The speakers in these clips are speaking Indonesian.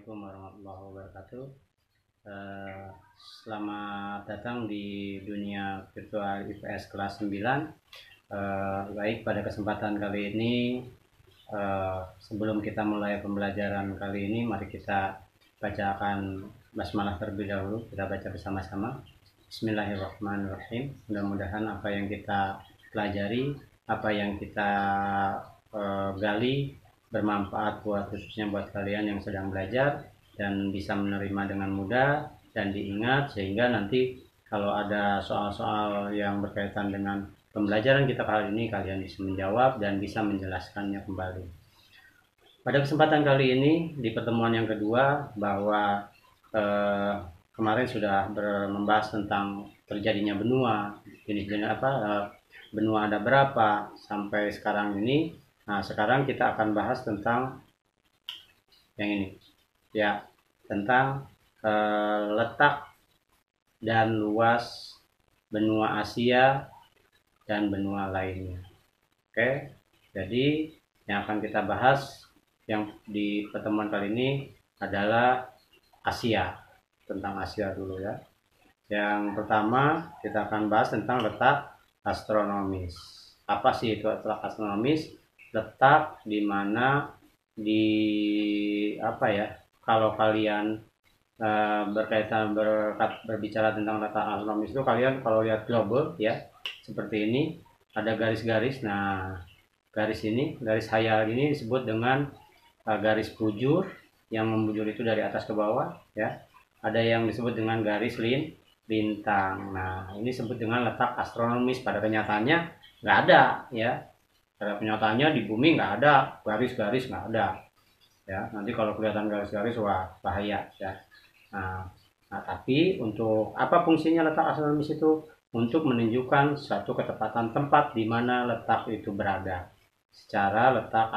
Assalamualaikum warahmatullahi wabarakatuh. Selamat datang di dunia virtual IPS kelas 9. Baik, pada kesempatan kali ini, sebelum kita mulai pembelajaran kali ini, mari kita bacakan basmalah terlebih dahulu. Kita baca bersama-sama. Bismillahirrahmanirrahim. Mudah-mudahan apa yang kita pelajari, apa yang kita gali bermanfaat khususnya buat kalian yang sedang belajar dan bisa menerima dengan mudah dan diingat, sehingga nanti kalau ada soal-soal yang berkaitan dengan pembelajaran kita kali ini kalian bisa menjawab dan bisa menjelaskannya kembali. Pada kesempatan kali ini di pertemuan yang kedua, bahwa kemarin sudah membahas tentang terjadinya benua, jenis-jenis benua ada berapa sampai sekarang ini. Nah, sekarang kita akan bahas tentang yang ini, ya, tentang letak dan luas benua Asia dan benua lainnya. Oke, jadi yang akan kita bahas yang di pertemuan kali ini adalah Asia, tentang Asia dulu ya. Yang pertama kita akan bahas tentang letak astronomis. Apa sih itu letak astronomis? Letak di mana kalau kalian berbicara tentang letak astronomis itu, kalian kalau lihat global ya seperti ini, ada garis-garis. Nah, garis hayal ini disebut dengan garis bujur, yang membujur itu dari atas ke bawah ya. Ada yang disebut dengan garis lintang. Nah, ini disebut dengan letak astronomis. Pada kenyataannya nggak ada ya. Pada kenyataannya di bumi nggak ada garis-garis, nggak ada ya. Nanti kalau kelihatan garis-garis, wah bahaya ya. Nah, tapi untuk apa fungsinya letak astronomis itu? Untuk menunjukkan satu ketepatan tempat di mana letak itu berada secara letak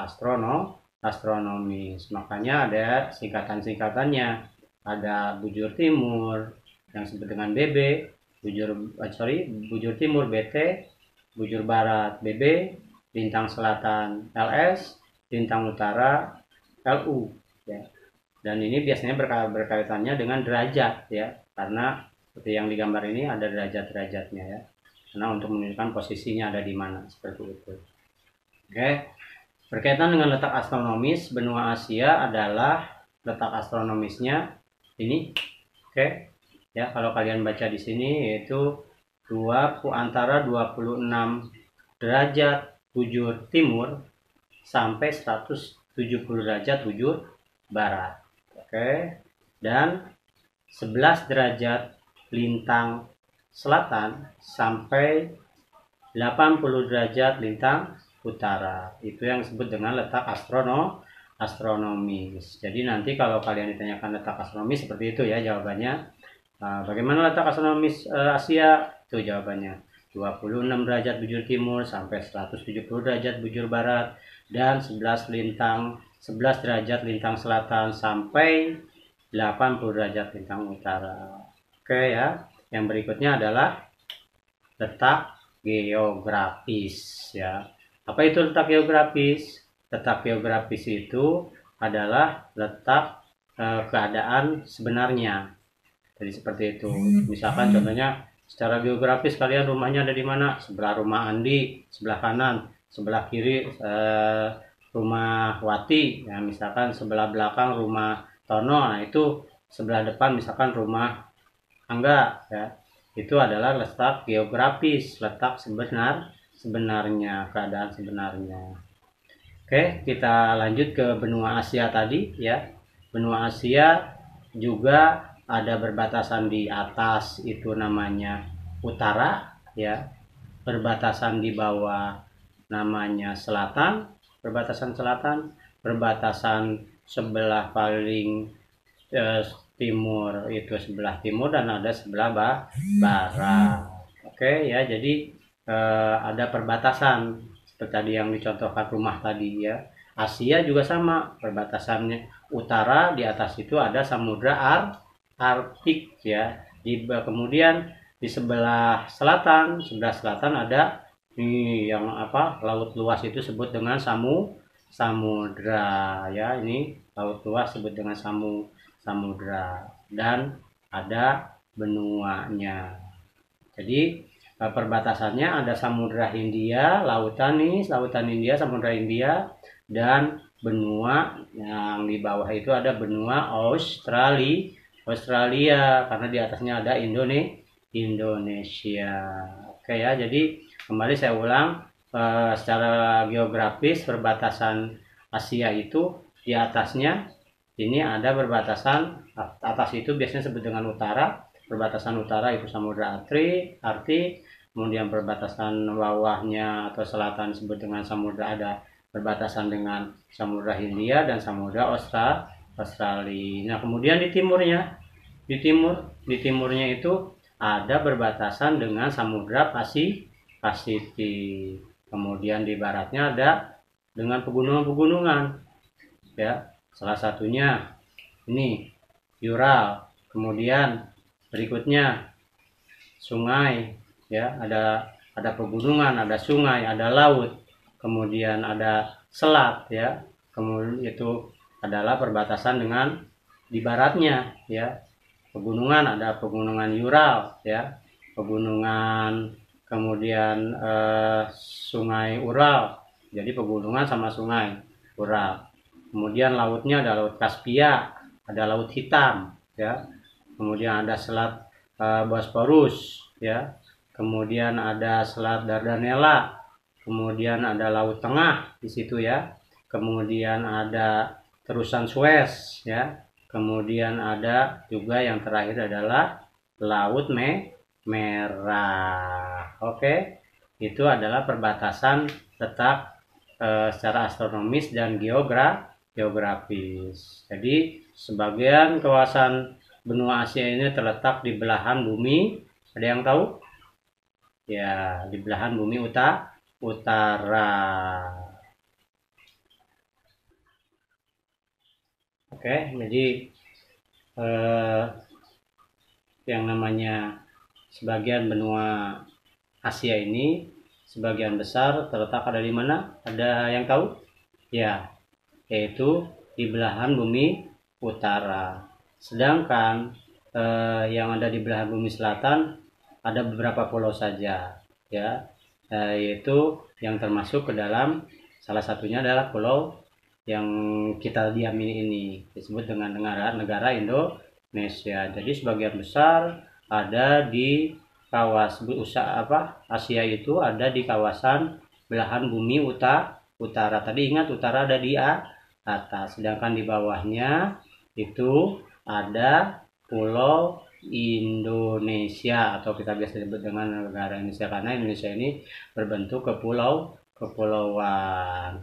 astronomis. Makanya ada singkatan-singkatannya. Ada bujur timur yang disebut dengan BB, bujur timur BT, bujur barat BB, lintang selatan LS, lintang utara LU ya. Dan ini biasanya berkaitannya dengan derajat ya, karena seperti yang digambar ini ada derajat-derajatnya ya, karena untuk menunjukkan posisinya ada di mana, seperti itu. Oke, berkaitan dengan letak astronomis benua Asia adalah letak astronomisnya ini. Oke ya, kalau kalian baca di sini yaitu antara 26 derajat bujur timur sampai 170 derajat bujur barat. Oke. Dan 11 derajat lintang selatan sampai 80 derajat lintang utara. Itu yang disebut dengan letak astronomis. Jadi nanti kalau kalian ditanyakan letak astronomis seperti itu ya jawabannya. Bagaimana letak astronomis Asia? Itu jawabannya 26 derajat bujur timur sampai 170 derajat bujur barat, dan 11 derajat lintang selatan sampai 80 derajat lintang utara. Oke ya. Yang berikutnya adalah letak geografis ya. Apa itu letak geografis? Letak geografis itu adalah letak keadaan sebenarnya. Jadi seperti itu. Misalkan contohnya secara geografis kalian rumahnya ada di mana? Sebelah rumah Andi, sebelah kanan, sebelah kiri rumah Wati. Ya, misalkan sebelah belakang rumah Tono. Nah, itu sebelah depan misalkan rumah Angga ya. Itu adalah letak geografis, letak sebenarnya, keadaan sebenarnya. Oke, kita lanjut ke benua Asia tadi ya. Benua Asia juga ada berbatasan di atas, itu namanya utara ya. Berbatasan di bawah namanya selatan, perbatasan sebelah paling timur itu sebelah timur, dan ada sebelah barat. Oke ya, jadi ada perbatasan seperti tadi yang dicontohkan rumah tadi ya. Asia juga sama, perbatasannya utara, di atas itu ada samudra Arktik ya. Kemudian di sebelah selatan ada yang laut luas, itu disebut dengan samudra ya. Ini laut luas disebut dengan samudra dan ada benuanya. Jadi perbatasannya ada Samudra Hindia, lautan Hindia, Samudra Hindia, dan benua yang di bawah itu ada benua Australia, karena di atasnya ada Indonesia. Oke ya, jadi kembali saya ulang, secara geografis perbatasan Asia itu di atasnya ini ada perbatasan, atas itu biasanya disebut dengan utara, perbatasan utara itu Samudra Arktik, kemudian perbatasan bawahnya atau selatan disebut dengan samudra, ada perbatasan dengan Samudra Hindia dan Samudra Australia. Nah, kemudian di timurnya itu ada berbatasan dengan Samudra Pasifik. Kemudian di baratnya ada dengan pegunungan-pegunungan, ya. Salah satunya ini Ural. Kemudian berikutnya sungai, ya. Ada pegunungan, ada sungai, ada laut. Kemudian ada selat, ya. Kemudian itu adalah perbatasan dengan di baratnya, ya. Pegunungan, ada pegunungan Ural, ya. Pegunungan, kemudian sungai Ural. Jadi pegunungan sama sungai Ural. Kemudian lautnya ada Laut Kaspia, ada Laut Hitam, ya. Kemudian ada Selat Bosporus, ya. Kemudian ada Selat Dardanella. Kemudian ada Laut Tengah di situ, ya. Kemudian ada terusan Suez, ya. Kemudian ada juga yang terakhir adalah Laut Merah. Oke, itu adalah perbatasan letak secara astronomis dan geografis. Jadi sebagian kawasan benua Asia ini terletak di belahan bumi. Ada yang tahu? Ya, di belahan bumi utara. Oke, jadi yang namanya sebagian benua Asia ini sebagian besar terletak ada di mana? Ada yang tahu? Ya, yaitu di belahan bumi utara. Sedangkan yang ada di belahan bumi selatan ada beberapa pulau saja, ya, yaitu yang termasuk ke dalam salah satunya adalah pulau yang kita diamini ini disebut dengan negara Indonesia. Jadi sebagian besar ada di kawasan Asia itu ada di kawasan belahan bumi utara. Tadi ingat utara ada di atas, sedangkan di bawahnya itu ada pulau Indonesia atau kita biasa sebut dengan negara Indonesia karena Indonesia ini berbentuk kepulauan.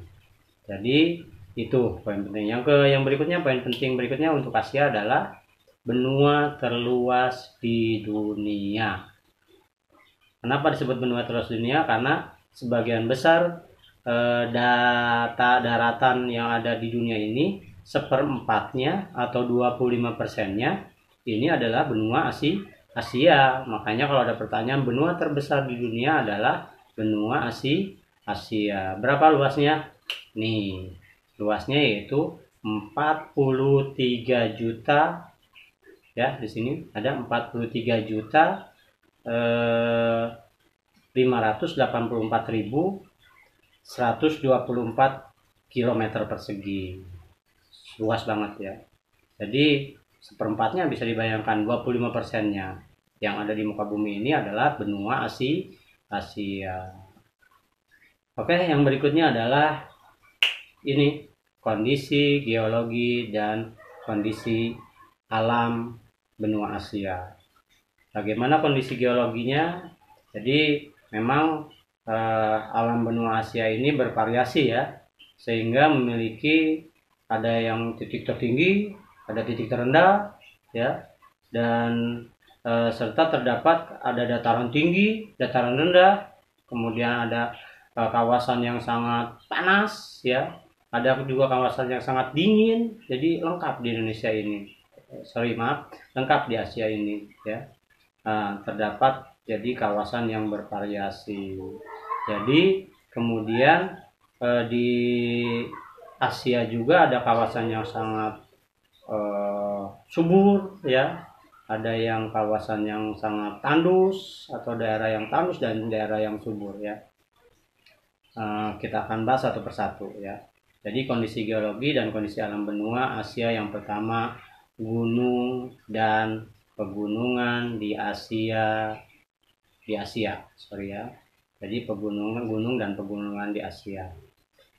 Jadi itu poin penting. Yang berikutnya, poin penting berikutnya untuk Asia adalah benua terluas di dunia. Kenapa disebut benua terluas di dunia? Karena sebagian besar daratan yang ada di dunia ini, seperempatnya atau 25%-nya ini adalah benua Asia. Makanya kalau ada pertanyaan benua terbesar di dunia adalah benua Asia. Berapa luasnya? Nih, luasnya yaitu 43 juta, ya. Di sini ada 43 juta 584.124 km persegi. Luas banget, ya. Jadi seperempatnya bisa dibayangkan, 25%-nya yang ada di muka bumi ini adalah benua Asia. Oke, yang berikutnya adalah ini kondisi geologi dan kondisi alam benua Asia. Bagaimana kondisi geologinya? Jadi memang alam benua Asia ini bervariasi, ya, sehingga memiliki ada yang titik tertinggi, ada titik terendah, ya, dan serta terdapat ada dataran tinggi, dataran rendah, kemudian ada kawasan yang sangat panas, ya. Ada juga kawasan yang sangat dingin. Jadi lengkap di Indonesia ini. Lengkap di Asia ini, ya. Terdapat jadi kawasan yang bervariasi. Jadi kemudian di Asia juga ada kawasan yang sangat subur ya, ada yang kawasan yang sangat tandus atau daerah yang tandus dan daerah yang subur ya. Kita akan bahas satu persatu ya. Jadi kondisi geologi dan kondisi alam benua Asia yang pertama, gunung dan pegunungan di Asia, sorry ya. Jadi pegunungan, gunung dan pegunungan di Asia.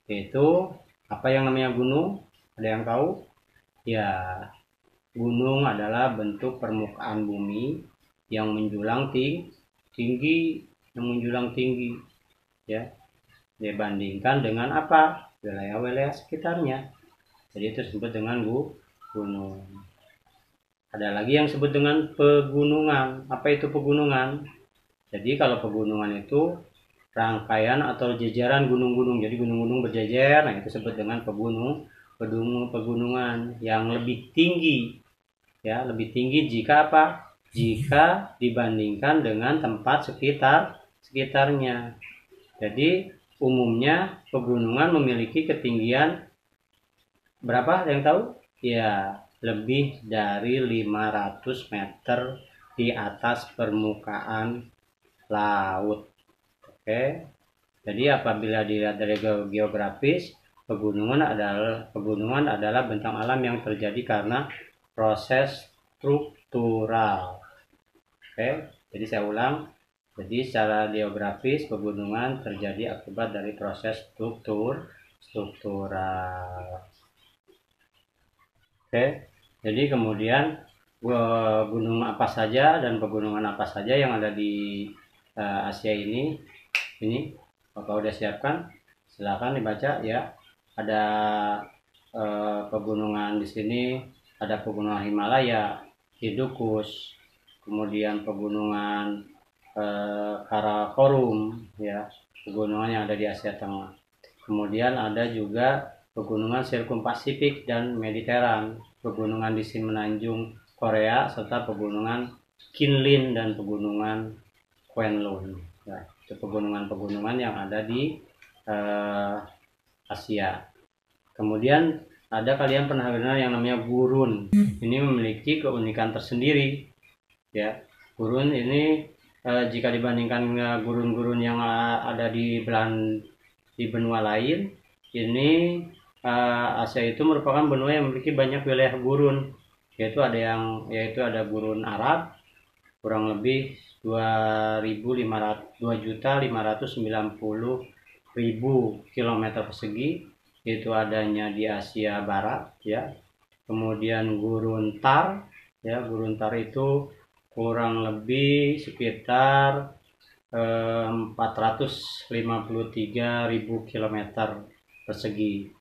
Yaitu apa yang namanya gunung? Ada yang tahu? Ya, gunung adalah bentuk permukaan bumi yang menjulang tinggi, ya, dibandingkan dengan apa? Wilayah-wilayah sekitarnya. Jadi itu disebut dengan gunung. Ada lagi yang disebut dengan pegunungan. Apa itu pegunungan? Jadi kalau pegunungan itu rangkaian atau jajaran gunung-gunung. Jadi gunung-gunung berjejer, nah itu disebut dengan pegunungan yang lebih tinggi. Ya, lebih tinggi jika apa? Jika dibandingkan dengan tempat sekitarnya. Jadi umumnya pegunungan memiliki ketinggian berapa? Ada yang tahu? Ya, lebih dari 500 meter di atas permukaan laut. Oke. Jadi apabila dilihat dari geografis, pegunungan adalah bentang alam yang terjadi karena proses struktural. Oke. Jadi saya ulang. Jadi secara geografis pegunungan terjadi akibat dari proses struktural. Oke. Jadi kemudian gunung apa saja dan pegunungan apa saja yang ada di Asia ini Bapak udah siapkan, silakan dibaca ya. Ada pegunungan di sini, ada pegunungan Himalaya, Hidukush, kemudian pegunungan Karakorum ya, pegunungan yang ada di Asia Tengah. Kemudian ada juga pegunungan Sirkumpasifik dan Mediteran, pegunungan di Semenanjung Korea, serta pegunungan Kinlin dan pegunungan Kwenlun. Ya, itu pegunungan-pegunungan yang ada di Asia. Kemudian ada kalian pernah dengar yang namanya gurun. Ini memiliki keunikan tersendiri. Ya, gurun ini jika dibandingkan gurun-gurun yang ada di benua lain, ini Asia itu merupakan benua yang memiliki banyak wilayah gurun. Yaitu ada gurun Arab kurang lebih 2.590.000 km persegi, itu adanya di Asia Barat ya. Kemudian gurun Thar ya, gurun Thar itu kurang lebih sekitar 453.000 km persegi.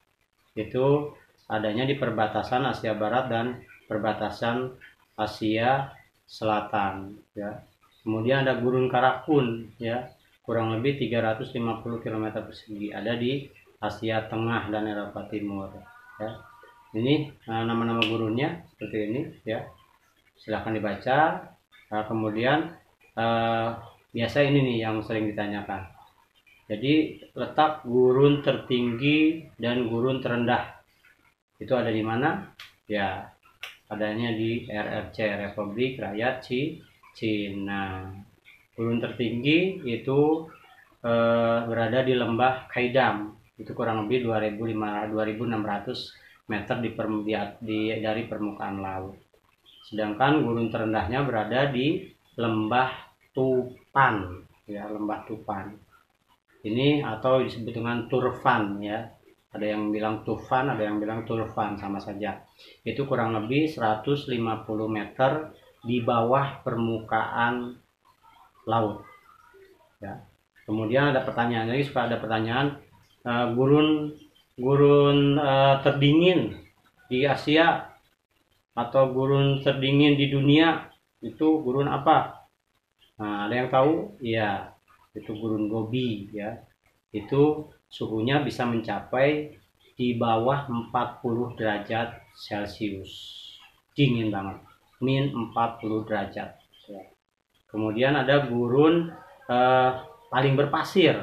Itu adanya di perbatasan Asia Barat dan perbatasan Asia Selatan ya. Kemudian ada gurun Karakun ya, kurang lebih 350 km persegi, ada di Asia Tengah dan Eropa Timur ya. Ini nama-nama gurunnya seperti ini ya, silahkan dibaca. Kemudian biasa ini nih yang sering ditanyakan, jadi letak gurun tertinggi dan gurun terendah itu ada di mana? Ya, adanya di RRC, Republik Rakyat Cina. Gurun tertinggi itu berada di lembah Kaidam, itu kurang lebih 2.600 meter dari permukaan laut. Sedangkan gurun terendahnya berada di lembah Tupan ya, lembah Tupan ini, atau disebut dengan Turfan ya. Ada yang bilang Tufan, ada yang bilang Turfan, sama saja. Itu kurang lebih 150 meter di bawah permukaan laut ya. Kemudian ada pertanyaan lagi, suka ada pertanyaan, gurun terdingin di Asia atau gurun terdingin di dunia itu gurun apa? Nah, ada yang tahu? Ya, itu gurun Gobi ya. Itu suhunya bisa mencapai di bawah 40 derajat Celcius. Dingin banget. Min 40 derajat ya. Kemudian ada gurun paling berpasir.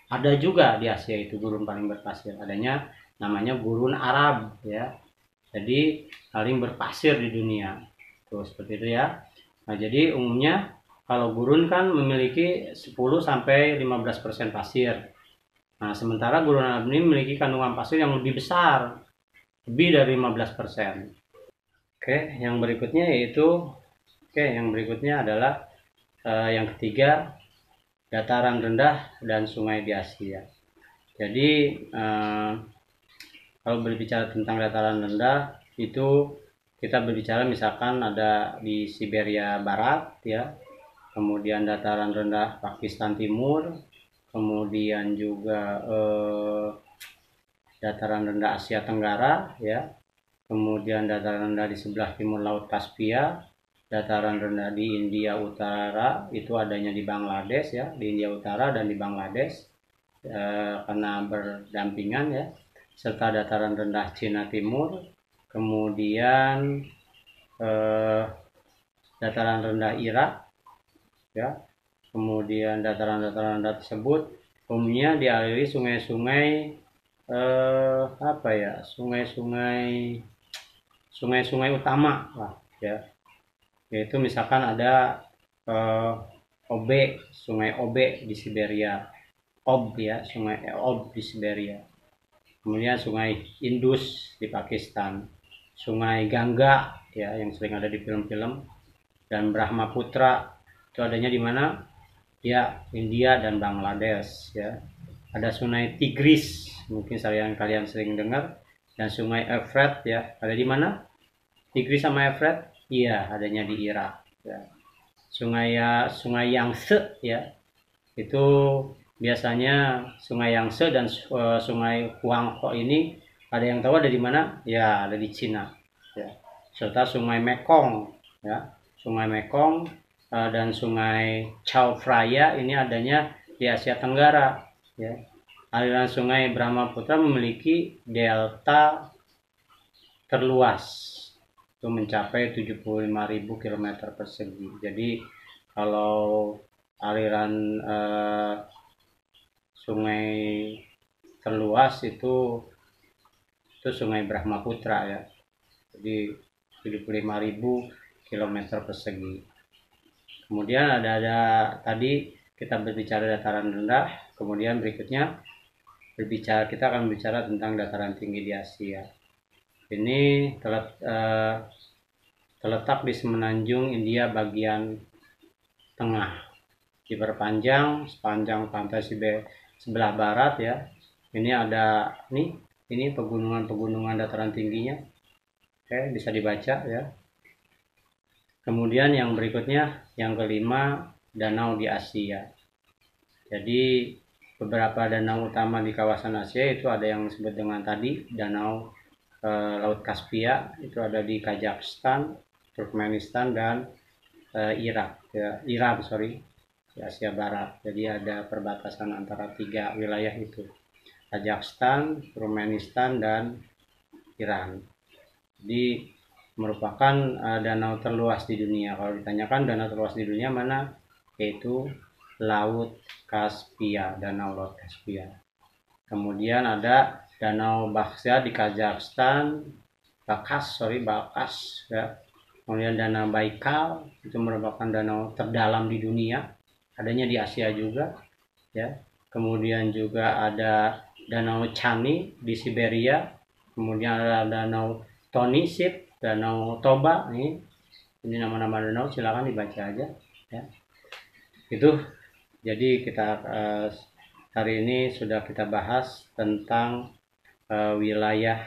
Ada juga di Asia itu gurun paling berpasir. Adanya namanya gurun Arab ya. jadi paling berpasir di dunia. Tuh seperti itu ya. Nah, jadi umumnya kalau gurun kan memiliki 10-15% pasir. Nah, sementara gurun alumni memiliki kandungan pasir yang lebih besar, lebih dari 15%. Yang berikutnya adalah yang ketiga, dataran rendah dan sungai di Asia. Jadi kalau berbicara tentang dataran rendah itu kita berbicara misalkan ada di Siberia Barat ya, kemudian dataran rendah Pakistan Timur, kemudian juga dataran rendah Asia Tenggara ya, kemudian dataran rendah di sebelah timur Laut Kaspia, dataran rendah di India Utara itu adanya di Bangladesh ya, di India Utara dan di Bangladesh karena berdampingan ya, serta dataran rendah Cina Timur, kemudian dataran rendah Irak ya, kemudian dataran-dataran rendah tersebut umumnya dialiri sungai-sungai sungai-sungai utama lah ya, yaitu misalkan ada sungai Obe di Siberia, sungai Ob di Siberia, kemudian sungai Indus di Pakistan, sungai Gangga ya yang sering ada di film-film, dan Brahmaputra itu adanya di mana ya, India dan Bangladesh ya. Ada sungai Tigris, mungkin kalian sering dengar, dan sungai Efrat ya, ada di mana Tigris sama Efrat? Iya, adanya di Irak ya. Sungai Yangtze ya, itu biasanya sungai Yangtze dan sungai Huanghe ini ada yang tahu ada di mana? Ya, ada di Cina ya. Serta sungai Mekong ya, sungai Mekong dan sungai Chao Phraya ini adanya di Asia Tenggara ya. Aliran sungai Brahmaputra memiliki delta terluas itu mencapai 75.000 km persegi. Jadi kalau aliran sungai terluas itu sungai Brahmaputra ya, jadi 75.000 km persegi. Kemudian ada tadi kita berbicara dataran rendah, kemudian berikutnya kita akan berbicara tentang dataran tinggi di Asia. Ini terletak di semenanjung India bagian tengah, diperpanjang sepanjang pantai sebelah barat ya. Ini ada ini pegunungan dataran tingginya. Oke, bisa dibaca ya. Kemudian yang berikutnya, yang kelima, danau di Asia. Jadi beberapa danau utama di kawasan Asia itu ada yang disebut dengan tadi danau Laut Kaspia, itu ada di Kazakhstan, Turkmenistan dan Iran di Asia Barat. Jadi ada perbatasan antara tiga wilayah itu, Kazakhstan, Turkmenistan dan Iran. Jadi merupakan danau terluas di dunia. Kalau ditanyakan danau terluas di dunia mana, yaitu Laut Kaspia, Danau Laut Kaspia. Kemudian ada Danau Baksya di Kazakhstan, Bakas ya. Kemudian Danau Baikal itu merupakan danau terdalam di dunia, adanya di Asia juga ya. Kemudian juga ada Danau Chany di Siberia, kemudian ada Danau Tonisit, Danau Toba, ini nama-nama danau, silakan dibaca aja ya. Itu jadi kita hari ini sudah kita bahas tentang wilayah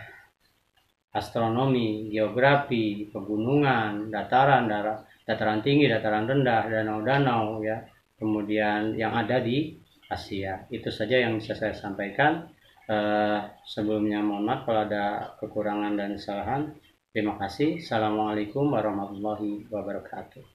astronomi, geografi, pegunungan, dataran tinggi, dataran rendah, danau-danau ya. Kemudian yang ada di Asia. Itu saja yang bisa saya sampaikan. Sebelumnya mohon maaf kalau ada kekurangan dan kesalahan. Terima kasih. Assalamualaikum warahmatullahi wabarakatuh.